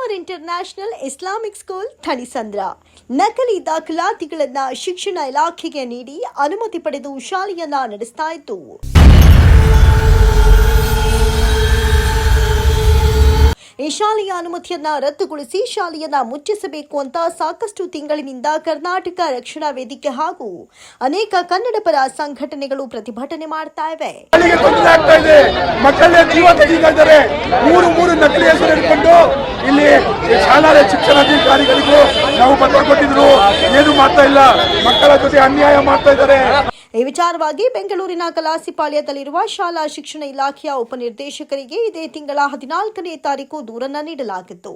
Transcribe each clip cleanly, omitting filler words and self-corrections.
Summer international Islamic school Thanisandra ನಕಲಿ ದಾಖಲಾತಿಗಳನ್ನು ಶಿಕ್ಷಣ ಇಲಾಖೆಗೆ ನೀಡಿ ಅನುಮತಿ ಪಡೆದು ಶಾಲೆಯನ್ನ ನಡೆಸ್ತಾ ಇತ್ತು. ಈ ಶಾಲೆಯ ಅನುಮತಿಯನ್ನ ರದ್ದುಗೊಳಿಸಿ ಶಾಲೆಯನ್ನ ಮುಚ್ಚಿಸಬೇಕು ಅಂತ ಸಾಕಷ್ಟು ತಿಂಗಳಿನಿಂದ ಕರ್ನಾಟಕ ರಕ್ಷಣಾ ವೇದಿಕೆ ಹಾಗೂ ಅನೇಕ ಕನ್ನಡ ಪರ ಸಂಘಟನೆಗಳು ಪ್ರತಿಭಟನೆ ಮಾಡ್ತಾ ಇವೆ. ಮಕ್ಕಳೇ ಜೀವ ತೆಗೆದಿದ್ದಾರೆ. ಮೂರು ನಕಲಿ ಹೆಸರು ಹಿಡ್ಕೊಂಡು ಇಲ್ಲಿ ಶಾಲಾ ಶಿಕ್ಷಣಾಧಿಕಾರಿಗಳಿಗೂ ನಾವು ಪತ್ರ ಕೊಟ್ಟಿದ್ರು, ಏನು ಮಾಡ್ತಾ ಇಲ್ಲ, ಮಕ್ಕಳ ಜೊತೆ ಅನ್ಯಾಯ ಮಾಡ್ತಾ ಇದ್ದಾರೆ. ಈ ವಿಚಾರವಾಗಿ ಬೆಂಗಳೂರಿನ ಕಲಾಸಿಪಾಳ್ಯದಲ್ಲಿರುವ ಶಾಲಾ ಶಿಕ್ಷಣ ಇಲಾಖೆಯ ಉಪನಿರ್ದೇಶಕರಿಗೆ ಇದೇ ತಿಂಗಳ 14ನೇ ತಾರೀಕು ದೂರನ್ನ ನೀಡಲಾಗಿತ್ತು.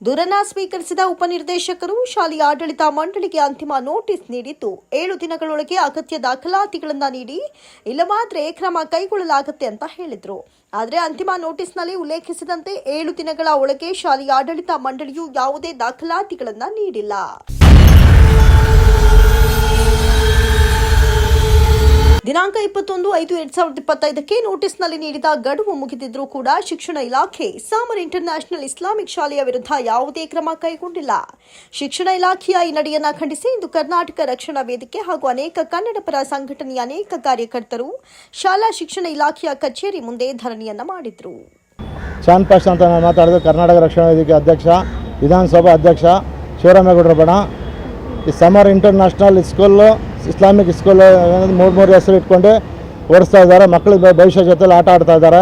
ದೂರನ್ನ ಸ್ವೀಕರಿಸಿದ ಉಪನಿರ್ದೇಶಕರು ಶಾಲೆಯ ಆಡಳಿತ ಮಂಡಳಿಗೆ ಅಂತಿಮ ನೋಟಿಸ್ ನೀಡಿದ್ದು 7 ದಿನಗಳೊಳಗೆ ಅಗತ್ಯ ದಾಖಲಾತಿಗಳನ್ನು ನೀಡಿ, ಇಲ್ಲವಾದ್ರೆ ಕ್ರಮ ಕೈಗೊಳ್ಳಲಾಗುತ್ತೆ ಅಂತ ಹೇಳಿದ್ರು. ಆದರೆ ಅಂತಿಮ ನೋಟಿಸ್ನಲ್ಲಿ ಉಲ್ಲೇಖಿಸಿದಂತೆ 7 ದಿನಗಳ ಒಳಗೆ ಶಾಲೆಯ ಆಡಳಿತ ಮಂಡಳಿಯು ಯಾವುದೇ ದಾಖಲಾತಿಗಳನ್ನು ನೀಡಿಲ್ಲ. ದಿನಾಂಕ 21/5/2025ಕ್ಕೆ ನೋಟಿಸ್ನಲ್ಲಿ ನೀಡಿದ ಗಡುವು ಮುಗಿದಿದ್ರೂ ಕೂಡ ಶಿಕ್ಷಣ ಇಲಾಖೆ ಸಮರ್ ಇಂಟರ್ನ್ಯಾಷನಲ್ ಇಸ್ಲಾಮಿಕ್ ಶಾಲೆಯ ವಿರುದ್ಧ ಯಾವುದೇ ಕ್ರಮ ಕೈಗೊಂಡಿಲ್ಲ. ಶಿಕ್ಷಣ ಇಲಾಖೆಯ ಈ ನಡೆಯನ್ನ ಖಂಡಿಸಿ ಇಂದು ಕರ್ನಾಟಕ ರಕ್ಷಣಾ ವೇದಿಕೆ ಹಾಗೂ ಅನೇಕ ಕನ್ನಡ ಪರ ಸಂಘಟನೆಯ ಅನೇಕ ಕಾರ್ಯಕರ್ತರು ಶಾಲಾ ಶಿಕ್ಷಣ ಇಲಾಖೆಯ ಕಚೇರಿ ಮುಂದೆ ಧರಣಿಯನ್ನ ಮಾಡಿದ್ರು. ಶಾನ್ ಪಾಷ ಅಂತ ನಾನು ಮಾತಾಡಿದ ಕರ್ನಾಟಕ ರಕ್ಷಣಾ ವೇದಿಕೆ ಅಧ್ಯಕ್ಷ, ವಿಧಾನಸಭಾ ಅಧ್ಯಕ್ಷ ಶಿವರಾಮೇಗೌಡರ ಬಣ. ಈ ಸಮರ್ ಇಂಟರ್ನ್ಯಾಷನಲ್ ಸ್ಕೂಲ್ ಇಸ್ಲಾಮಿಕ್ ಸ್ಕೂಲ್ ಮೂರು ಹೆಸರು ಇಟ್ಕೊಂಡು ಓಡಿಸ್ತಾ ಇದ್ದಾರೆ. ಮಕ್ಕಳ ಭವಿಷ್ಯ ಜೊತೆಲಿ ಆಟ ಆಡ್ತಾ ಇದ್ದಾರೆ.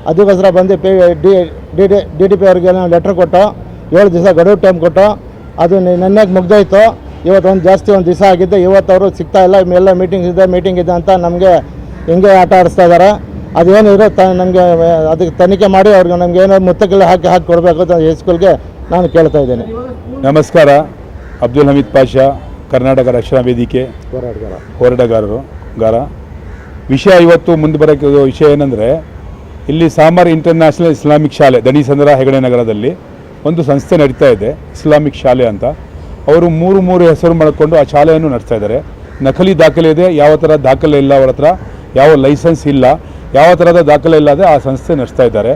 ಅದಕ್ಕೋಸ್ಕರ ಬಂದು DDP ಅವರಿಗೆ ಲೆಟ್ರ್ ಕೊಟ್ಟು 7 ದಿವಸ ಗಡುವು ಟೈಮ್ ಕೊಟ್ಟು, ಅದು ನೆನ್ನೆಗೆ ಮುಗ್ದೋಯ್ತು. ಇವತ್ತು ಒಂದು ದಿವಸ ಆಗಿದ್ದೆ. ಇವತ್ತು ಅವರು ಸಿಗ್ತಾ ಇಲ್ಲ. ಎಲ್ಲ ಮೀಟಿಂಗ್ ಇದೆ ಅಂತ ನಮಗೆ ಹಿಂಗೆ ಆಟ ಆಡಿಸ್ತಾ ಇದ್ದಾರೆ. ಅದೇನಿದ್ರು ನಮಗೆ ಅದಕ್ಕೆ ತನಿಖೆ ಮಾಡಿ ಅವ್ರಿಗೆ ನಮ್ಗೆ ಏನೋ ಮುತ್ತಕ್ಕೆಲ್ಲ ಹಾಕಿ ಕೊಡಬೇಕು ಅಂತ ಈ ಸ್ಕೂಲ್ಗೆ ನಾನು ಕೇಳ್ತಾ ಇದ್ದೇನೆ. ನಮಸ್ಕಾರ. ಅಬ್ದುಲ್ ಹಮೀದ್ ಪಾಷಾ, ಕರ್ನಾಟಕ ರಕ್ಷಣಾ ವೇದಿಕೆ ಹೋರಾಟಗಾರರು. ವಿಷಯ ಇವತ್ತು ಮುಂದೆ ಬರೋಕ್ಕೆ ವಿಷಯ ಏನಂದರೆ, ಇಲ್ಲಿ ಸಮರ್ ಇಂಟರ್ನ್ಯಾಷನಲ್ ಇಸ್ಲಾಮಿಕ್ ಶಾಲೆ ಥಣಿಸಂದ್ರ ಹೆಗಡೆ ನಗರದಲ್ಲಿ ಒಂದು ಸಂಸ್ಥೆ ನಡೀತಾ ಇದೆ, ಇಸ್ಲಾಮಿಕ್ ಶಾಲೆ ಅಂತ. ಅವರು ಮೂರು ಹೆಸರು ಮಾಡಿಕೊಂಡು ಆ ಶಾಲೆಯನ್ನು ನಡೆಸ್ತಾ ಇದ್ದಾರೆ. ನಕಲಿ ದಾಖಲೆ ಇದೆ, ಯಾವ ಥರ ದಾಖಲೆ ಇಲ್ಲ, ಅವರ ಹತ್ರ ಯಾವ ಲೈಸೆನ್ಸ್ ಇಲ್ಲ, ಯಾವ ಥರದ ದಾಖಲೆ ಇಲ್ಲದೆ ಆ ಸಂಸ್ಥೆ ನಡೆಸ್ತಾ ಇದ್ದಾರೆ.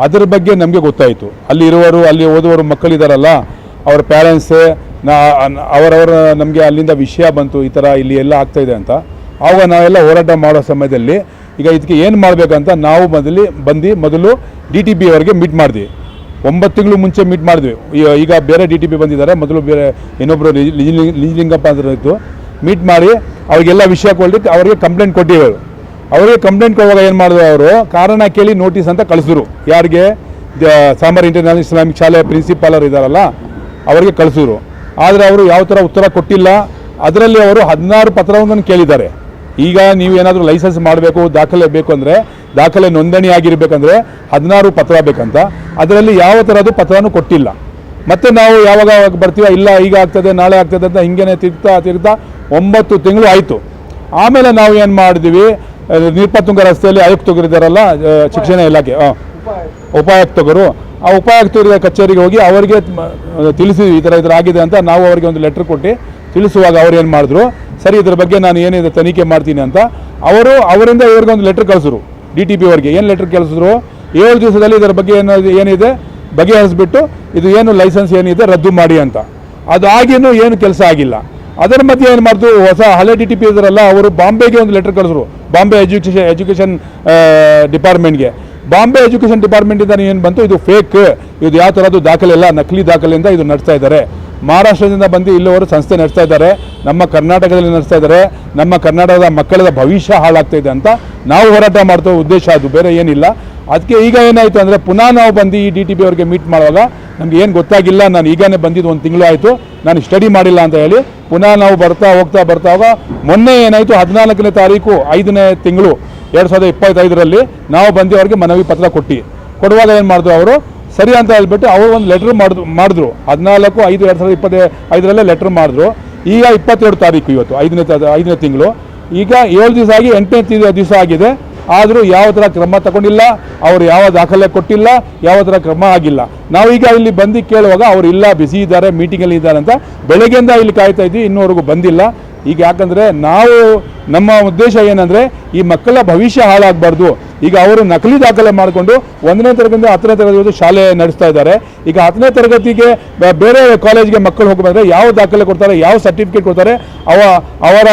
ಅದರ ಬಗ್ಗೆ ನಮಗೆ ಗೊತ್ತಾಯಿತು. ಅಲ್ಲಿ ಓದುವವರು ಮಕ್ಕಳಿದ್ದಾರಲ್ಲ, ಅವರ ಪ್ಯಾರೆಂಟ್ಸೇ ಅವರವರ ನಮಗೆ ಅಲ್ಲಿಂದ ವಿಷಯ ಬಂತು, ಈ ಥರ ಇಲ್ಲಿ ಎಲ್ಲ ಆಗ್ತಾಯಿದೆ ಅಂತ. ಆವಾಗ ನಾವೆಲ್ಲ ಹೋರಾಟ ಮಾಡೋ ಸಮಯದಲ್ಲಿ ಈಗ ಇದಕ್ಕೆ ಏನು ಮಾಡಬೇಕಂತ ನಾವು ಮೊದಲು DTP ಅವರಿಗೆ ಮೀಟ್ ಮಾಡಿದ್ವಿ. 9 ತಿಂಗಳು ಮುಂಚೆ ಮೀಟ್ ಮಾಡಿದ್ವಿ. ಈಗ ಬೇರೆ DTP ಬಂದಿದ್ದಾರೆ. ಮೊದಲು ಬೇರೆ ಇನ್ನೊಬ್ಬರು ನಿಜಲಿಂಗಪ್ಪ ಅಂತ ಇತ್ತು. ಮೀಟ್ ಮಾಡಿ ಅವ್ರಿಗೆಲ್ಲ ವಿಷಯ ಕೊಡ್ಲಿಕ್ಕೆ ಅವರಿಗೆ ಕಂಪ್ಲೇಂಟ್ ಕೊಟ್ಟಿದ್ದಾರೆ. ಅವರಿಗೆ ಕಂಪ್ಲೇಂಟ್ ಕೊಡುವಾಗ ಏನು ಮಾಡಿದ್ರು, ಅವರು ಕಾರಣ ಕೇಳಿ ನೋಟಿಸ್ ಅಂತ ಕಳಿಸಿದ್ರು. ಯಾರಿಗೆ? ಸಮರ್ ಇಂಟರ್ನ್ಯಾಷನಲ್ ಇಸ್ಲಾಮಿಕ್ ಶಾಲೆ ಪ್ರಿನ್ಸಿಪಾಲರ್ ಇದ್ದಾರಲ್ಲ ಅವರಿಗೆ ಕಳಿಸಿದ್ರು. ಆದರೆ ಅವರು ಯಾವ ಥರ ಉತ್ತರ ಕೊಟ್ಟಿಲ್ಲ. ಅದರಲ್ಲಿ ಅವರು 16 ಪತ್ರವನ್ನು ಕೇಳಿದ್ದಾರೆ. ಈಗ ನೀವು ಏನಾದರೂ ಲೈಸೆನ್ಸ್ ಮಾಡಬೇಕು, ದಾಖಲೆ ಬೇಕು ಅಂದರೆ, ದಾಖಲೆ ನೋಂದಣಿ ಆಗಿರಬೇಕಂದ್ರೆ 16 ಪತ್ರ ಬೇಕಂತ. ಅದರಲ್ಲಿ ಯಾವ ಥರದ್ದು ಪತ್ರನೂ ಕೊಟ್ಟಿಲ್ಲ. ಮತ್ತು ನಾವು ಯಾವಾಗ ಬರ್ತೀವ, ಇಲ್ಲ ಈಗ ಆಗ್ತದೆ, ನಾಳೆ ಆಗ್ತದೆ ಅಂತ ಹಿಂಗೇನೆ ತಿರ್ಗ್ತಾ 9 ತಿಂಗಳು ಆಯಿತು. ಆಮೇಲೆ ನಾವು ಏನು ಮಾಡಿದ್ವಿ, ನಿರ್ಪತುಂಗ ರಸ್ತೆಯಲ್ಲಿ ಆಯುಕ್ತರಿದ್ದಾರಲ್ಲ ಶಿಕ್ಷಣ ಇಲಾಖೆ ಉಪಾಯುಕ್ತರು, ಆ ಉಪಾಯುಕ್ತರ ಕಚೇರಿಗೆ ಹೋಗಿ ಅವರಿಗೆ ತಿಳಿಸಿದ್ವಿ ಈ ಥರ ಆಗಿದೆ ಅಂತ. ನಾವು ಅವರಿಗೆ ಒಂದು ಲೆಟ್ರ್ ಕೊಟ್ಟು ತಿಳಿಸುವಾಗ ಅವ್ರು ಏನು ಮಾಡಿದ್ರು, ಸರಿ ಇದ್ರ ಬಗ್ಗೆ ನಾನು ಏನಿದೆ ತನಿಖೆ ಮಾಡ್ತೀನಿ ಅಂತ ಅವರಿಂದ ಇವ್ರಿಗೆ ಒಂದು ಲೆಟ್ರ್ ಕಳಿಸಿದ್ರು. DTP ಅವರಿಗೆ ಏನು ಲೆಟ್ರ್ ಕಳಿಸಿದ್ರು, 7 ದಿವಸದಲ್ಲಿ ಇದರ ಬಗ್ಗೆ ಏನಿದೆ ಬಗೆಹರಿಸ್ಬಿಟ್ಟು ಇದು ಏನು ಲೈಸೆನ್ಸ್ ಏನಿದೆ ರದ್ದು ಮಾಡಿ ಅಂತ. ಅದು ಆಗಿನೂ ಏನು ಕೆಲಸ ಆಗಿಲ್ಲ. ಅದರ ಮಧ್ಯೆ ಏನು ಮಾಡಿದ್ರು, ಹಳೆ DTP ಇದ್ದಾರಲ್ಲ ಅವರು ಬಾಂಬೆಗೆ ಒಂದು ಲೆಟ್ರ್ ಕಳಿಸಿದ್ರು, ಬಾಂಬೆ ಎಜುಕೇಷನ್ ಡಿಪಾರ್ಟ್ಮೆಂಟ್ಗೆ. ಬಾಂಬೆ ಎಜುಕೇಷನ್ ಡಿಪಾರ್ಟ್ಮೆಂಟಿಂದ ಏನು ಬಂತು, ಇದು ಫೇಕ್, ಇದು ಯಾವ ಥರದ್ದು ದಾಖಲೆ ಇಲ್ಲ, ನಕಲಿ ದಾಖಲೆಯಿಂದ ಇದು ನಡೆಸ್ತಾ ಇದ್ದಾರೆ. ಮಹಾರಾಷ್ಟ್ರದಿಂದ ಬಂದು ಇಲ್ಲಿವರು ಸಂಸ್ಥೆ ನಡೆಸ್ತಾ ಇದ್ದಾರೆ, ನಮ್ಮ ಕರ್ನಾಟಕದಲ್ಲಿ ನಡೆಸ್ತಾ ಇದ್ದಾರೆ, ನಮ್ಮ ಕರ್ನಾಟಕದ ಮಕ್ಕಳ ಭವಿಷ್ಯ ಹಾಳಾಗ್ತಾ ಇದೆ ಅಂತ ನಾವು ಹೋರಾಟ ಮಾಡ್ತೋ ಉದ್ದೇಶ, ಅದು ಬೇರೆ ಏನಿಲ್ಲ. ಅದಕ್ಕೆ ಈಗ ಏನಾಯಿತು ಅಂದರೆ, ಪುನಃ ನಾವು ಬಂದು ಈ DTP ಅವರಿಗೆ ಮೀಟ್ ಮಾಡುವಾಗ ನಮ್ಗೆ ಏನು ಗೊತ್ತಾಗಿಲ್ಲ, ನಾನು ಈಗನೇ ಬಂದಿದ್ದು 1 ತಿಂಗಳು ಆಯಿತು, ನಾನು ಸ್ಟಡಿ ಮಾಡಿಲ್ಲ ಅಂತ ಹೇಳಿ ಪುನಃ ನಾವು ಬರ್ತಾವಾಗ ಮೊನ್ನೆ ಏನಾಯಿತು, 14ನೇ ತಾರೀಕು 5ನೇ ತಿಂಗಳು 2025ರಲ್ಲಿ ನಾವು ಬಂದು ಅವ್ರಿಗೆ ಮನವಿ ಪತ್ರ ಕೊಡುವಾಗ ಏನು ಮಾಡಿದ್ರು, ಅವರು ಸರಿ ಅಂತ ಹೇಳ್ಬಿಟ್ಟು ಅವರು ಒಂದು ಲೆಟ್ರ್ ಮಾಡಿದ್ರು. 14/5/2025 ಲೆಟ್ರ್ ಮಾಡಿದ್ರು. ಈಗ 22 ತಾರೀಕು, ಇವತ್ತು 5ನೇ ತಿಂಗಳು. ಈಗ 7 ದಿವಸ ಆಗಿ 8ನೇ ದಿವಸ ಆಗಿದೆ. ಆದರೂ ಯಾವ ಥರ ಕ್ರಮ ತಗೊಂಡಿಲ್ಲ, ಅವರು ಯಾವ ದಾಖಲೆ ಕೊಟ್ಟಿಲ್ಲ, ಯಾವ ಥರ ಕ್ರಮ ಆಗಿಲ್ಲ. ನಾವೀಗ ಇಲ್ಲಿ ಬಂದು ಕೇಳುವಾಗ ಅವರು ಇಲ್ಲ, ಬಿಸಿ ಇದ್ದಾರೆ, ಮೀಟಿಂಗಲ್ಲಿ ಇದ್ದಾರೆ ಅಂತ ಬೆಳಗ್ಗೆಯಿಂದ ಇಲ್ಲಿ ಕಾಯ್ತಾ ಇದ್ವಿ, ಇನ್ನೂವರೆಗೂ ಬಂದಿಲ್ಲ. ಈಗ ಯಾಕಂದರೆ ನಮ್ಮ ಉದ್ದೇಶ ಏನಂದರೆ, ಈ ಮಕ್ಕಳ ಭವಿಷ್ಯ ಹಾಳಾಗಬಾರ್ದು, ಈಗ ಅವರು ನಕಲಿ ದಾಖಲೆ ಮಾಡಿಕೊಂಡು 1ನೇ ತರಗತಿಯಿಂದ 10ನೇ ತರಗತಿ ಶಾಲೆ ನಡೆಸ್ತಾ ಇದ್ದಾರೆ. ಈಗ 10ನೇ ತರಗತಿಗೆ ಬೇರೆ ಕಾಲೇಜ್ಗೆ ಮಕ್ಕಳು ಹೋಗಬೇಕಂದ್ರೆ ಯಾವ ದಾಖಲೆ ಕೊಡ್ತಾರೆ, ಯಾವ ಸರ್ಟಿಫಿಕೇಟ್ ಕೊಡ್ತಾರೆ, ಅವರ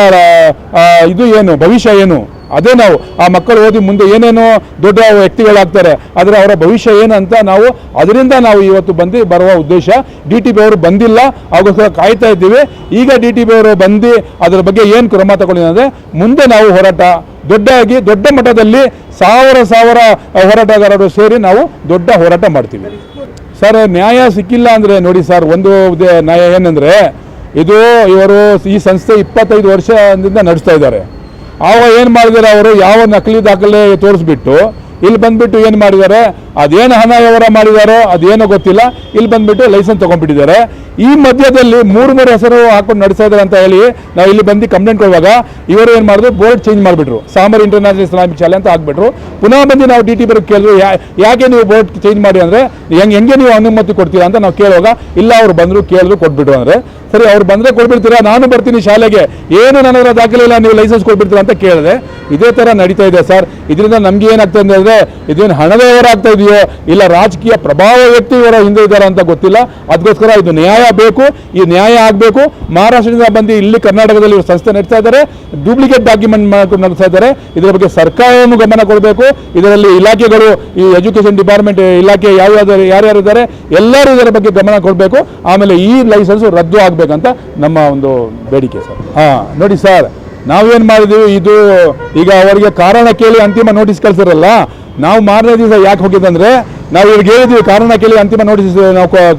ಇದು ಏನು ಭವಿಷ್ಯ ಏನು, ಅದೇ ನಾವು ಆ ಮಕ್ಕಳು ಓದಿ ಮುಂದೆ ಏನೇನೋ ದೊಡ್ಡ ವ್ಯಕ್ತಿಗಳಾಗ್ತಾರೆ, ಆದರೆ ಅವರ ಭವಿಷ್ಯ ಏನು ಅಂತ ನಾವು ಅದರಿಂದ ನಾವು ಇವತ್ತು ಬರುವ ಉದ್ದೇಶ. DTP ಅವರು ಬಂದಿಲ್ಲ, ಅವ್ರಿಗೋಸ್ಕರ ಕಾಯ್ತಾ ಇದ್ದೀವಿ. ಈಗ DTP ಅವರು ಬಂದು ಅದರ ಬಗ್ಗೆ ಏನು ಕ್ರಮ ತಗೊಂಡಿದ್ದಾರೆ, ಮುಂದೆ ನಾವು ಹೋರಾಟ ದೊಡ್ಡ ಮಟ್ಟದಲ್ಲಿ ಸಾವಿರ ಹೋರಾಟಗಾರರು ಸೇರಿ ನಾವು ದೊಡ್ಡ ಹೋರಾಟ ಮಾಡ್ತೀವಿ. ಸರ್, ನ್ಯಾಯ ಸಿಕ್ಕಿಲ್ಲ ಅಂದರೆ ನೋಡಿ ಸರ್, ಒಂದು ನ್ಯಾಯ ಏನಂದರೆ ಇವರು ಈ ಸಂಸ್ಥೆ 25 ವರ್ಷದಿಂದ ನಡೆಸ್ತಾ ಇದ್ದಾರೆ. ಆವಾಗ ಏನು ಮಾಡಿದ್ದಾರೆ, ಅವರು ಯಾವ ನಕಲಿ ದಾಖಲೆ ತೋರಿಸ್ಬಿಟ್ಟು ಇಲ್ಲಿ ಬಂದ್ಬಿಟ್ಟು ಏನು ಮಾಡಿದ್ದಾರೆ, ಅದೇನು ಹಣ ವ್ಯವಹಾರ ಮಾಡಿದಾರೋ ಅದೇನೋ ಗೊತ್ತಿಲ್ಲ, ಇಲ್ಲಿ ಬಂದ್ಬಿಟ್ಟು ಲೈಸೆನ್ಸ್ ತೊಗೊಂಡ್ಬಿಟ್ಟಿದ್ದಾರೆ. ಈ ಮಧ್ಯದಲ್ಲಿ ಮೂರು ಹೆಸರು ಹಾಕೊಂಡು ನಡೆಸ್ತಾ ಇದ್ದಾರೆ ಅಂತ ಹೇಳಿ ನಾವು ಇಲ್ಲಿ ಬಂದು ಕಂಪ್ಲೇಂಟ್ ಕೊಡುವಾಗ ಇವರು ಏನು ಮಾಡಿದ್ರು, ಬೋರ್ಡ್ ಚೇಂಜ್ ಮಾಡಿಬಿಟ್ರು, ಸಾಮರ್ ಇಂಟರ್ನ್ಯಾಷನಲ್ ಇಸ್ಲಾಮಿಕ್ ಶಾಲೆ ಅಂತ ಹಾಕ್ಬಿಟ್ರು. ಪುನಃ ಬಂದು ನಾವು DTP ಕೇಳಿದ್ರು, ಯಾಕೆ ನೀವು ಬೋರ್ಡ್ ಚೇಂಜ್ ಮಾಡಿ ಅಂದರೆ ಹೆಂಗೆ ನೀವು ಅನುಮತಿ ಕೊಡ್ತೀರಾ ಅಂತ ನಾವು ಕೇಳುವಾಗ, ಇಲ್ಲ ಅವ್ರು ಬಂದರು ಕೇಳಿದ್ರು ಕೊಟ್ಬಿಟ್ರು ಅಂದರೆ, ಸರಿ ಅವ್ರು ಬಂದರೆ ಕೊಟ್ಬಿಡ್ತೀರಾ, ನಾನು ಬರ್ತೀನಿ ಶಾಲೆಗೆ, ಏನು ನನಗೆ ದಾಖಲೆ ಇಲ್ಲ, ನೀವು ಲೈಸೆನ್ಸ್ ಕೊಟ್ಬಿಡ್ತೀರಾ ಅಂತ ಕೇಳಿದೆ. ಇದೇ ಥರ ನಡೀತಾ ಇದೆ ಸರ್. ಇದರಿಂದ ನಮ್ಗೆ ಏನಾಗ್ತಾ ಇದೆ ಅಂದರೆ, ಇದೇನು ಹಣದ ವ್ಯವಹಾರ ಆಗ್ತಾ ಇದೆಯೋ ಇಲ್ಲ ರಾಜಕೀಯ ಪ್ರಭಾವ ವ್ಯಕ್ತಿ ಇವರ ಹಿಂದೆ ಇದ್ದಾರೆ ಅಂತ ಗೊತ್ತಿಲ್ಲ. ಅದಕ್ಕೋಸ್ಕರ ಇದು ನ್ಯಾಯ ಬೇಕು, ಈ ನ್ಯಾಯ ಆಗಬೇಕು. ಮಹಾರಾಷ್ಟ್ರದಿಂದ ಬಂದು ಇಲ್ಲಿ ಕರ್ನಾಟಕದಲ್ಲಿ ಇವರು ಸಂಸ್ಥೆ ನಡೆಸ್ತಾ ಇದ್ದಾರೆ, ಡೂಪ್ಲಿಕೇಟ್ ಡಾಕ್ಯುಮೆಂಟ್ ಮಾಡ್ಕೊಂಡು ನಡೆಸ್ತಾ ಇದ್ದಾರೆ. ಇದರ ಬಗ್ಗೆ ಸರ್ಕಾರವನ್ನು ಗಮನ ಕೊಡಬೇಕು. ಇದರಲ್ಲಿ ಇಲಾಖೆಗಳು, ಈ ಎಜುಕೇಷನ್ ಡಿಪಾರ್ಟ್ಮೆಂಟ್ ಇಲಾಖೆ ಯಾರ್ಯಾರು ಇದ್ದಾರೆ ಎಲ್ಲರೂ ಇದರ ಬಗ್ಗೆ ಗಮನ ಕೊಡಬೇಕು. ಆಮೇಲೆ ಈ ಲೈಸೆನ್ಸ್ ರದ್ದು ಆಗಬೇಕಂತ ನಮ್ಮ ಒಂದು ಬೇಡಿಕೆ ಸರ್. ನೋಡಿ ಸರ್, ನಾವೇನು ಮಾಡಿದ್ದೀವಿ, ಇದು ಈಗ ಅವರಿಗೆ ಕಾರಣ ಕೇಳಿ ಅಂತಿಮ ನೋಟಿಸ್ ಕಳಿಸಿರಲ್ಲ, ನಾವು ಮಾರನೇ ದಿವಸ ಯಾಕೆ ಹೋಗಿದ್ದಂದ್ರೆ, ನಾವು ಇವ್ರಿಗೆ ಹೇಳಿದ್ವಿ ಕಾರಣ ಕೇಳಿ ಅಂತಿಮ ನೋಟಿಸ್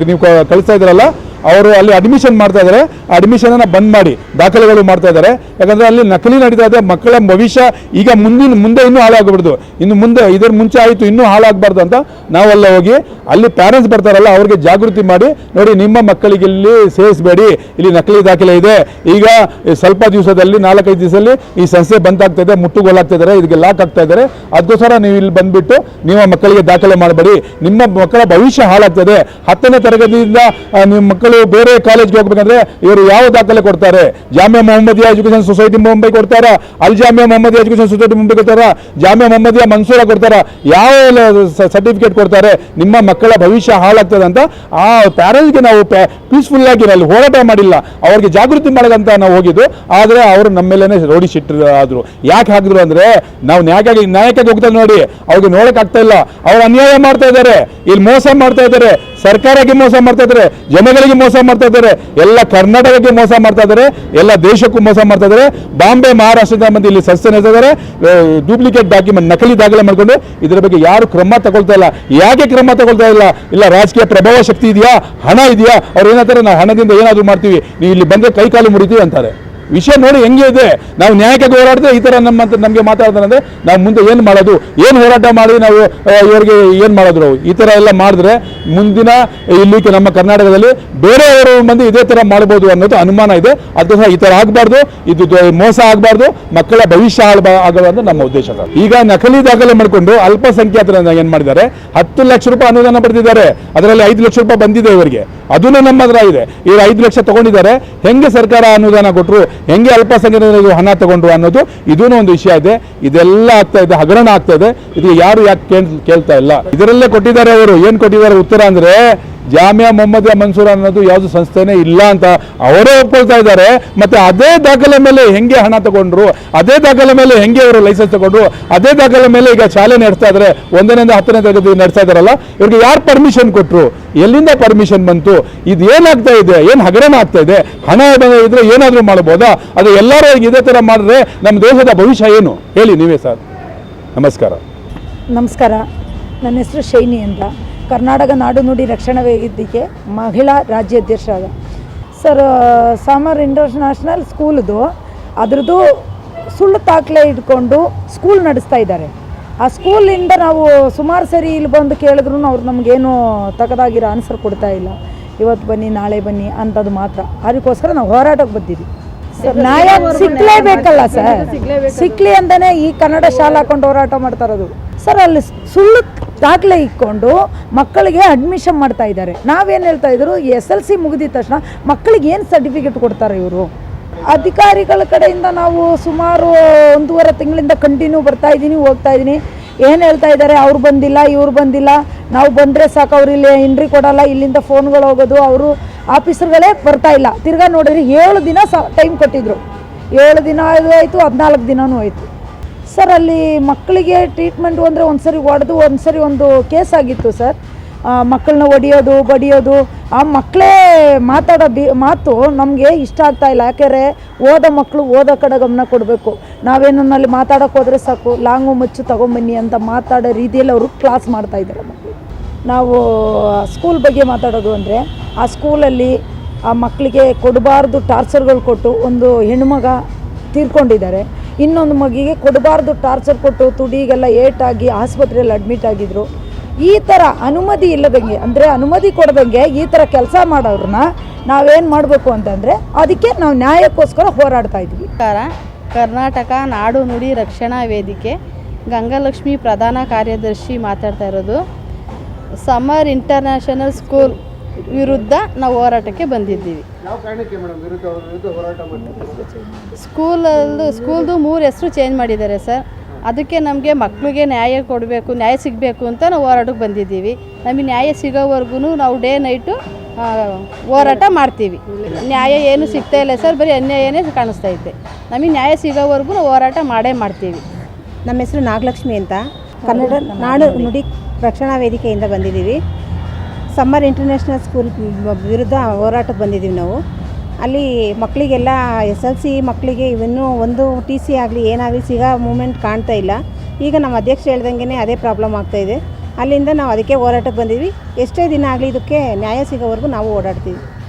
ನೀವು ಕಳಿಸ್ತಾ ಇದ್ದೀರಲ್ಲ, ಅವರು ಅಲ್ಲಿ ಅಡ್ಮಿಷನ್ ಮಾಡ್ತಾ ಇದ್ದಾರೆ, ಅಡ್ಮಿಷನನ್ನು ಬಂದ್ ಮಾಡಿ ದಾಖಲೆಗಳು ಮಾಡ್ತಾ ಇದ್ದಾರೆ. ಯಾಕಂದರೆ ಅಲ್ಲಿ ನಕಲಿ ನಡೀತಾ ಇದೆ. ಮಕ್ಕಳ ಭವಿಷ್ಯ ಈಗ ಮುಂದೆ ಇನ್ನೂ ಹಾಳಾಗಬಾರ್ದು, ಇನ್ನು ಮುಂದೆ ಇದರ ಮುಂಚೆ ಆಯಿತು ಇನ್ನೂ ಹಾಳಾಗಬಾರ್ದು ಅಂತ ನಾವೆಲ್ಲ ಹೋಗಿ ಅಲ್ಲಿ ಪ್ಯಾರೆಂಟ್ಸ್ ಬರ್ತಾರಲ್ಲ ಅವ್ರಿಗೆ ಜಾಗೃತಿ ಮಾಡಿ, ನೋಡಿ ನಿಮ್ಮ ಮಕ್ಕಳಿಗೆ ಇಲ್ಲಿ ಸೇರಿಸಬೇಡಿ, ಇಲ್ಲಿ ನಕಲಿ ದಾಖಲೆ ಇದೆ. ಈಗ ಸ್ವಲ್ಪ ದಿವಸದಲ್ಲಿ 4-5 ದಿವಸದಲ್ಲಿ ಈ ಸಂಸ್ಥೆ ಬಂದಾಗ್ತಾ ಇದೆ, ಮುಟ್ಟುಗೋಲಾಗ್ತಾ ಇದ್ದಾರೆ, ಇದಕ್ಕೆ ಲಾಕ್ ಆಗ್ತಾ ಇದ್ದಾರೆ. ಅದಕ್ಕೋಸ್ಕರ ನೀವು ಇಲ್ಲಿ ಬಂದುಬಿಟ್ಟು ನಿಮ್ಮ ಮಕ್ಕಳಿಗೆ ದಾಖಲೆ ಮಾಡಬೇಡಿ, ನಿಮ್ಮ ಮಕ್ಕಳ ಭವಿಷ್ಯ ಹಾಳಾಗ್ತದೆ. 10ನೇ ತರಗತಿಯಿಂದ ನಿಮ್ಮ ಮಕ್ಕಳು ಬೇರೆ ಕಾಲೇಜ್ಗೆ ಹೋಗ್ಬೇಕಂದ್ರೆ ಇವರು ಯಾವ ದಾಖಲೆ ಕೊಡ್ತಾರೆ? ಜಾಮಿಯಾ ಮೊಹಮ್ಮದಿಯಾ ಎಜುಕೇಷನ್ ಸೊಸೈಟಿ ಮುಂಬೈ ಕೊಡ್ತಾರಾ, ಅಲ್ ಜಾಮಿಯಾ ಮೊಹಮ್ಮದಿಯಾ ಎಜುಕೇಷನ್ ಸೊಸೈಟಿ ಮುಂಬೈ ಕೊಡ್ತಾರಾ, ಜಾಮಿಯಾ ಮೊಹಮ್ಮದಿಯಾ ಮನ್ಸೂರ ಕೊಡ್ತಾರಾ, ಯಾವ ಸರ್ಟಿಫಿಕೇಟ್ ಕೊಡ್ತಾರೆ? ನಿಮ್ಮ ಮಕ್ಕಳ ಭವಿಷ್ಯ ಹಾಳಾಗ್ತದೆ ಅಂತ ಆ ಪ್ಯಾರೆಂಟ್ಸ್ಗೆ ನಾವು ಪೀಸ್ಫುಲ್ ಆಗಿ ಅಲ್ಲಿ ಹೋರಾಟ ಮಾಡಿಲ್ಲ, ಅವ್ರಿಗೆ ಜಾಗೃತಿ ಮಾಡೋದಂತ ನಾವು ಹೋಗಿದ್ದು. ಆದರೆ ಅವರು ನಮ್ಮ ಮೇಲೇ ರೋಡಿ ಶಿಟ್ಟರು ಆದರು. ಯಾಕೆ ಹಾಕಿದ್ರು ಅಂದರೆ, ನಾವು ನ್ಯಾಯಕ್ಕಾಗಿ ಹೋಗ್ತಾರೆ ನೋಡಿ, ಅವ್ರಿಗೆ ನೋಡಕ್ ಆಗ್ತಾ ಇಲ್ಲ, ಅವ್ರು ಅನ್ಯಾಯ ಮಾಡ್ತಾ ಇದ್ದಾರೆ, ಇಲ್ಲಿ ಮೋಸ ಮಾಡ್ತಾ ಇದ್ದಾರೆ, ಸರ್ಕಾರಕ್ಕೆ ಮೋಸ ಮಾಡ್ತಾ ಇದ್ದಾರೆ, ಜನಗಳಿಗೆ ಮೋಸ ಮಾಡ್ತಾ ಇದ್ದಾರೆ, ಎಲ್ಲ ಕರ್ನಾಟಕಕ್ಕೆ ಮೋಸ ಮಾಡ್ತಾ ಇದ್ದಾರೆ, ಎಲ್ಲ ದೇಶಕ್ಕೂ ಮೋಸ ಮಾಡ್ತಾ ಇದ್ದಾರೆ. ಬಾಂಬೆ ಮಹಾರಾಷ್ಟ್ರದ ಮಂದಿ ಇಲ್ಲಿ ಸಂಸ್ಥೆ ನಡೆಸಿದ್ದಾರೆ, ಡೂಪ್ಲಿಕೇಟ್ ಡಾಕ್ಯುಮೆಂಟ್ ನಕಲಿ ದಾಖಲೆ ಮಾಡ್ಕೊಂಡು. ಇದರ ಬಗ್ಗೆ ಯಾರು ಕ್ರಮ ತಗೊಳ್ತಾ ಇಲ್ಲ. ಯಾಕೆ ಕ್ರಮ ತಗೊಳ್ತಾ ಇಲ್ಲ ರಾಜಕೀಯ ಪ್ರಭಾವ ಶಕ್ತಿ ಇದೆಯಾ, ಹಣ ಇದೆಯಾ? ಅವ್ರು ಏನಂತಾರೆ, ನಾವು ಹಣದಿಂದ ಏನಾದರೂ ಮಾಡ್ತೀವಿ, ನೀವು ಇಲ್ಲಿ ಬಂದರೆ ಕೈ ಕಾಲು ಮುರಿತೀವಿ ಅಂತಾರೆ. ವಿಷಯ ನೋಡಿ ಹೆಂಗೆ ಇದೆ. ನಾವು ನ್ಯಾಯಕ್ಕಾಗಿ ಹೋರಾಡಿದ್ರೆ ಈ ಥರ ನಮಗೆ ಮಾತಾಡ್ತಾರೆ ಅಂದರೆ ನಾವು ಮುಂದೆ ಏನು ಮಾಡೋದು, ಏನು ಹೋರಾಟ ಮಾಡಿ ನಾವು ಇವರಿಗೆ ಏನು ಮಾಡೋದು? ಈ ಥರ ಎಲ್ಲ ಮಾಡಿದ್ರೆ ಮುಂದಿನ ಇಲ್ಲಿ ನಮ್ಮ ಕರ್ನಾಟಕದಲ್ಲಿ ಬೇರೆಯವರು ಮಂದಿ ಇದೇ ಥರ ಮಾಡ್ಬೋದು ಅನ್ನೋದು ಅನುಮಾನ ಇದೆ. ಅದಕ್ಕೋಸ್ಕರ ಈ ಥರ ಆಗಬಾರ್ದು, ಇದು ಮೋಸ ಆಗಬಾರ್ದು, ಮಕ್ಕಳ ಭವಿಷ್ಯ ಆಗಬಾರ್ದು ನಮ್ಮ ಉದ್ದೇಶ. ಈಗ ನಕಲಿ ದಾಖಲೆ ಮಾಡಿಕೊಂಡು ಅಲ್ಪಸಂಖ್ಯಾತರನ್ನ ಏನು ಮಾಡಿದ್ದಾರೆ, 10 ಲಕ್ಷ ರೂಪಾಯಿ ಅನುದಾನ ಪಡೆದಿದ್ದಾರೆ, ಅದರಲ್ಲಿ 5 ಲಕ್ಷ ರೂಪಾಯಿ ಬಂದಿದೆ ಇವರಿಗೆ, ಅದನ್ನು ನಮ್ಮ ಹತ್ರ ಇದೆ. ಇವರು 5 ಲಕ್ಷ ತಗೊಂಡಿದ್ದಾರೆ. ಹೆಂಗೆ ಸರ್ಕಾರ ಅನುದಾನ ಕೊಟ್ಟರು, ಹೆಂಗೆ ಅಲ್ಪಸಂಖ್ಯಾತರು ಹಣ ತಗೊಂಡ್ರು ಅನ್ನೋದು ಇದೂ ಒಂದು ವಿಷಯ ಇದೆ. ಇದೆಲ್ಲ ಆಗ್ತಾ ಇದೆ, ಹಗರಣ ಆಗ್ತಾ ಇದೆ. ಇದು ಯಾರು ಯಾಕೆ ಕೇಳ್ತಾ ಇಲ್ಲ. ಇದರಲ್ಲೇ ಕೊಟ್ಟಿದ್ದಾರೆ ಅವರು. ಏನು ಕೊಟ್ಟಿದ್ದಾರೆ ಉತ್ತರ ಅಂದರೆ, ಜಾಮಿಯಾ ಮೊಹಮ್ಮದಿಯಾ ಮನ್ಸೂರ ಅನ್ನೋದು ಯಾವುದು ಸಂಸ್ಥೆನೇ ಇಲ್ಲ ಅಂತ ಅವರೇ ಒಪ್ಕೊಳ್ತಾ ಇದ್ದಾರೆ. ಮತ್ತು ಅದೇ ದಾಖಲೆ ಮೇಲೆ ಹೆಂಗೆ ಹಣ ತಗೊಂಡ್ರು, ಅದೇ ದಾಖಲೆ ಮೇಲೆ ಹೆಂಗೆ ಅವರು ಲೈಸೆನ್ಸ್ ತಗೊಂಡ್ರು, ಅದೇ ದಾಖಲೆ ಮೇಲೆ ಈಗ ಶಾಲೆ ನಡೆಸ್ತಾ ಇದ್ದಾರೆ, 1ನೇ 10ನೇ ತರಗತಿ ನಡೆಸ್ತಾ ಇದ್ದಾರಲ್ಲ, ಇವ್ರಿಗೆ ಯಾರು ಪರ್ಮಿಷನ್ ಕೊಟ್ಟರು, ಎಲ್ಲಿಂದ ಪರ್ಮಿಷನ್ ಬಂತು, ಇದು ಏನಾಗ್ತಾ ಇದೆ, ಏನು ಹಗರಣ ಆಗ್ತಾ ಇದೆ? ಹಣ ಇದ್ರೆ ಏನಾದರೂ ಮಾಡ್ಬೋದಾ? ಅದು ಎಲ್ಲರೂ ಇದೇ ಥರ ಮಾಡಿದ್ರೆ ನಮ್ಮ ದೇಶದ ಭವಿಷ್ಯ ಏನು ಹೇಳಿ ನೀವೇ ಸರ್. ನಮಸ್ಕಾರ. ನನ್ನ ಹೆಸರು ಶೈನಿ ಅಂತ, ಕರ್ನಾಟಕ ನಾಡು ನುಡಿ ರಕ್ಷಣಾ ವೇದಿಕೆ ಮಹಿಳಾ ರಾಜ್ಯಾಧ್ಯಕ್ಷರಾದ ಸರ್. ಸಾಮರ್ ಇಂಟರ್ನ್ಯಾಷನಲ್ ಸ್ಕೂಲ್ದು ಅದರದ್ದು ಸುಳ್ಳು ದಾಖಲೆ ಇಟ್ಕೊಂಡು ಸ್ಕೂಲ್ ನಡೆಸ್ತಾ ಇದ್ದಾರೆ. ಆ ಸ್ಕೂಲಿಂದ ನಾವು ಸುಮಾರು ಸರಿ ಇಲ್ಲಿ ಬಂದು ಕೇಳಿದ್ರು ಅವ್ರು ನಮಗೇನು ತಗದಾಗಿರೋ ಆನ್ಸರ್ ಕೊಡ್ತಾ ಇಲ್ಲ. ಇವತ್ತು ಬನ್ನಿ ನಾಳೆ ಬನ್ನಿ ಅಂಥದ್ದು ಮಾತ್ರ. ಅದಕ್ಕೋಸ್ಕರ ನಾವು ಹೋರಾಟಕ್ಕೆ ಬಂದಿದ್ದೀವಿ ಸರ್. ನ್ಯಾಯ ಸಿಕ್ಕಲೇಬೇಕಲ್ಲ ಸರ್, ಸಿಕ್ಕಲಿ ಅಂತಲೇ ಈ ಕನ್ನಡ ಶಾಲೆ ಹಾಕೊಂಡು ಹೋರಾಟ ಮಾಡ್ತಾ ಇರೋದು ಸರ್. ಅಲ್ಲಿ ಸುಳ್ಳು ದಾಖಲೆ ಇಟ್ಕೊಂಡು ಮಕ್ಕಳಿಗೆ ಅಡ್ಮಿಷನ್ ಮಾಡ್ತಾ ಇದ್ದಾರೆ. ನಾವೇನು ಹೇಳ್ತಾ ಇದ್ರು, SLC ಮುಗಿದ ತಕ್ಷಣ ಮಕ್ಕಳಿಗೆ ಏನು ಸರ್ಟಿಫಿಕೇಟ್ ಕೊಡ್ತಾರೆ ಇವರು? ಅಧಿಕಾರಿಗಳ ಕಡೆಯಿಂದ ನಾವು ಸುಮಾರು 1.5 ತಿಂಗಳಿಂದ ಕಂಟಿನ್ಯೂ ಬರ್ತಾ ಇದ್ದೀನಿ, ಹೋಗ್ತಾ ಇದ್ದೀನಿ. ಏನು ಹೇಳ್ತಾ ಇದ್ದಾರೆ, ಅವ್ರು ಬಂದಿಲ್ಲ ಇವ್ರು ಬಂದಿಲ್ಲ, ನಾವು ಬಂದರೆ ಸಾಕು ಅವ್ರು ಇಲ್ಲಿ ಎಂಟ್ರಿ ಕೊಡಲ್ಲ, ಇಲ್ಲಿಂದ ಫೋನ್ಗಳು ಹೋಗೋದು, ಅವರು ಆಫೀಸರ್ಗಳೇ ಬರ್ತಾ ಇಲ್ಲ. ತಿರ್ಗಾ ನೋಡಿದ್ರೆ 7 ದಿನ ಟೈಮ್ ಕೊಟ್ಟಿದ್ರು. 7 ದಿನ ಆಯಿತು, 14 ದಿನವೂ ಆಯಿತು. ಸರ್ ಅಲ್ಲಿ ಮಕ್ಕಳಿಗೆ ಟ್ರೀಟ್ಮೆಂಟು ಅಂದರೆ ಒಂದು ಸರಿ ಹೊಡೆದು ಒಂದು ಸರಿ ಒಂದು ಕೇಸ್ ಆಗಿತ್ತು ಸರ್. ಮಕ್ಕಳನ್ನ ಹೊಡಿಯೋದು ಬಡಿಯೋದು, ಆ ಮಕ್ಕಳೇ ಮಾತಾಡೋ ಮಾತು ನಮಗೆ ಇಷ್ಟ ಆಗ್ತಾ ಇಲ್ಲ. ಯಾಕೆಂದರೆ ಓದೋ ಮಕ್ಕಳು ಓದೋ ಕಡೆ ಗಮನ ಕೊಡಬೇಕು. ನಾವೇನಲ್ಲಿ ಮಾತಾಡೋಕೆ ಹೋದರೆ ಸಾಕು ಲಾಂಗು ಮಚ್ಚು ತೊಗೊಂಬನ್ನಿ ಅಂತ ಮಾತಾಡೋ ರೀತಿಯಲ್ಲಿ ಅವರು ಕ್ಲಾಸ್ ಮಾಡ್ತಾಯಿದ್ದಾರೆ ಮಕ್ಕಳು. ನಾವು ಸ್ಕೂಲ್ ಬಗ್ಗೆ ಮಾತಾಡೋದು ಅಂದರೆ ಆ ಸ್ಕೂಲಲ್ಲಿ ಆ ಮಕ್ಕಳಿಗೆ ಕೊಡಬಾರ್ದು ಟಾರ್ಚರ್ಗಳು ಕೊಟ್ಟು, ಒಂದು ಹೆಣ್ಮಗ ತೀರ್ಕೊಂಡಿದ್ದಾರೆ, ಇನ್ನೊಂದು ಮಗಿಗೆ ಕೊಡಬಾರ್ದು ಟಾರ್ಚರ್ ಕೊಟ್ಟು ತುಡಿಗೆಲ್ಲ ಏಟಾಗಿ ಆಸ್ಪತ್ರೆಯಲ್ಲಿ ಅಡ್ಮಿಟ್ ಆಗಿದ್ರು. ಈ ಥರ ಅನುಮತಿ ಇಲ್ಲದಂಗೆ, ಅಂದರೆ ಅನುಮತಿ ಕೊಡದಂಗೆ ಈ ಥರ ಕೆಲಸ ಮಾಡೋರನ್ನ ನಾವೇನು ಮಾಡಬೇಕು ಅಂತಂದರೆ ಅದಕ್ಕೆ ನಾವು ನ್ಯಾಯಕ್ಕೋಸ್ಕರ ಹೋರಾಡ್ತಾ ಇದ್ವಿ. ಕರ್ನಾಟಕ ನಾಡು ನುಡಿ ರಕ್ಷಣಾ ವೇದಿಕೆ ಗಂಗಾಲಕ್ಷ್ಮಿ ಪ್ರಧಾನ ಕಾರ್ಯದರ್ಶಿ ಮಾತಾಡ್ತಾ ಇರೋದು. ಸಮರ್ ಇಂಟರ್ನ್ಯಾಷನಲ್ ಸ್ಕೂಲ್ ವಿರುದ್ಧ ನಾವು ಹೋರಾಟಕ್ಕೆ ಬಂದಿದ್ದೀವಿ. ಸ್ಕೂಲ್ದು 3 ಹೆಸರು ಚೇಂಜ್ ಮಾಡಿದ್ದಾರೆ ಸರ್. ಅದಕ್ಕೆ ನಮಗೆ ಮಕ್ಕಳಿಗೆ ನ್ಯಾಯ ಕೊಡಬೇಕು, ನ್ಯಾಯ ಸಿಗಬೇಕು ಅಂತ ನಾವು ಹೋರಾಟಕ್ಕೆ ಬಂದಿದ್ದೀವಿ. ನಮಗೆ ನ್ಯಾಯ ಸಿಗೋವರೆಗೂ ನಾವು ಡೇ ನೈಟು ಹೋರಾಟ ಮಾಡ್ತೀವಿ. ನ್ಯಾಯ ಏನು ಸಿಗ್ತಾ ಇಲ್ಲ ಸರ್, ಬರೀ ಅನ್ಯಾಯನೇ ಕಾಣಿಸ್ತಾ ಐತೆ. ನಮಗೆ ನ್ಯಾಯ ಸಿಗೋವರೆಗೂ ನಾವು ಹೋರಾಟ ಮಾಡೇ ಮಾಡ್ತೀವಿ. ನಮ್ಮ ಹೆಸರು ನಾಗಲಕ್ಷ್ಮಿ ಅಂತ, ಕನ್ನಡ ನಾಡು ನುಡಿ ರಕ್ಷಣಾ ವೇದಿಕೆಯಿಂದ ಬಂದಿದ್ದೀವಿ. ಸಮ್ಮರ್ ಇಂಟರ್ನ್ಯಾಷನಲ್ ಸ್ಕೂಲ್ ವಿರುದ್ಧ ಹೋರಾಟಕ್ಕೆ ಬಂದಿದ್ದೀವಿ ನಾವು. ಅಲ್ಲಿ ಮಕ್ಕಳಿಗೆಲ್ಲ SLC ಮಕ್ಕಳಿಗೆ ಇನ್ನೂ ಒಂದು TC ಆಗಲಿ ಏನಾಗಲಿ ಸಿಗೋ ಮೂಮೆಂಟ್ ಕಾಣ್ತಾ ಇಲ್ಲ. ಈಗ ನಮ್ಮ ಅಧ್ಯಕ್ಷರು ಹೇಳ್ದಂಗೆ ಅದೇ ಪ್ರಾಬ್ಲಮ್ ಆಗ್ತಾಯಿದೆ. ಅಲ್ಲಿಂದ ನಾವು ಅದಕ್ಕೆ ಹೋರಾಟಕ್ಕೆ ಬಂದಿದ್ವಿ. ಎಷ್ಟೇ ದಿನ ಆಗಲಿ ಇದಕ್ಕೆ ನ್ಯಾಯ ಸಿಗೋವರೆಗೂ ನಾವು ಓಡಾಡ್ತೀವಿ.